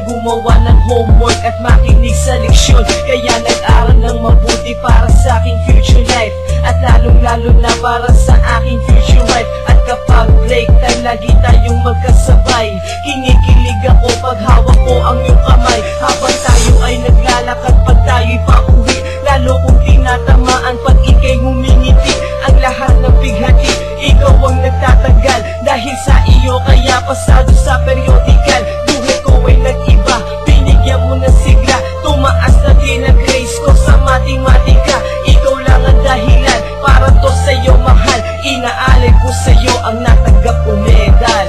gumawa ng homework at makinig sa leksyon. Kaya nag-aral ng mabuti para sa aking future life, at lalong-lalo na para sa aking future wife. At kapag break time, lagi tayong magkasabay. Kinikilig ako pag hawak ko ang iyong kamay, habang tayo ay naglalakad pag tayo'y pauwi. Lalo kung tinatamaan pag ika'y ngumingiti. Ang lahat ng bighati, ikaw ang nagtatagal. Dahil sa iyo kaya pasado sa periodical. Buhay ko ay nag-iba, binigyan mo ng sigla. Tumaas na din ang grades ko sa matematika. Ikaw lang ang dahilan para to sa'yo mahal. Inaalay ko sa'yo ang natanggap ko medal.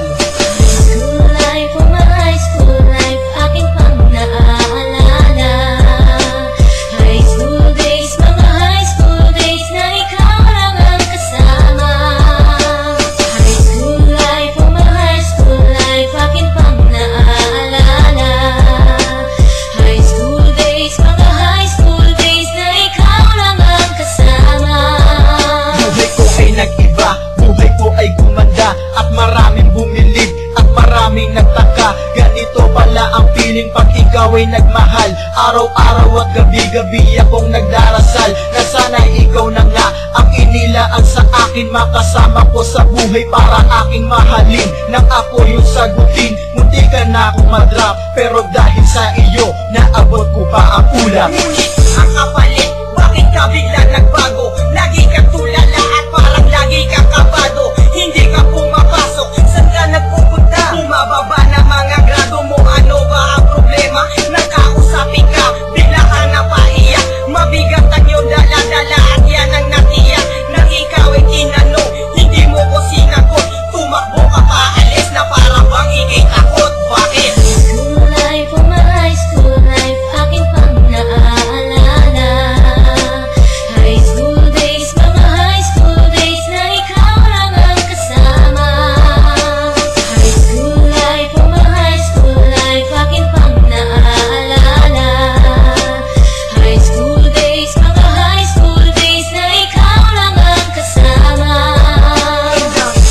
School life, oh my high school life, aking pang naaalala. High school days, mga high school days na ikaw lang ang kasama. High school life, oh my high school life, aking pang naaalala. High school days, mga high school days na ikaw lang ang kasama. Buhay ko ay nag-iba, buhay ko ay gumanda, at maraming bumilib at maraming nagtaka. Ganito pala ang feeling pag ikaw ay nagmahal. Araw-araw at gabi-gabi akong nagdarasal na sana ikaw na nga ang inilaan sa akin. Makasama ko sa buhay para aking mahalin. Nang ako yung sagutin, munti ka na akong madrap, pero dahil sa iyo, naabot ko pa ang ulap. Ngunit ang kapalit, bakit ka bigla nagbago? Lagi kang tulala at parang lagi kang kabado. Hindi ka pumapasok, saan ka nagpupunta? Bumababa na mga grado mo, ano ba ang problema? Nakausapin ka, bigla ka napaiyak. Mabigat ang iyong dala-dala at yan ang natiyak. Nang ikaw ay tinanong, hindi mo ko sinagot. Tumakbo ka pa, alis na para bang ikay takot. Bakit? School life, oh my high school life, aking pang naaalala. High school days, mga high school days na ikaw lang ang kasama. High school life, oh my high school life, aking pang naaalala. High school days, mga high school days na ikaw lang ang kasama.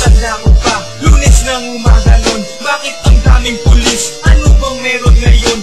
Tanda ko pa, Lunes ng umaga nun. Bakit ang daming pulis? Ano bang meron ngayon?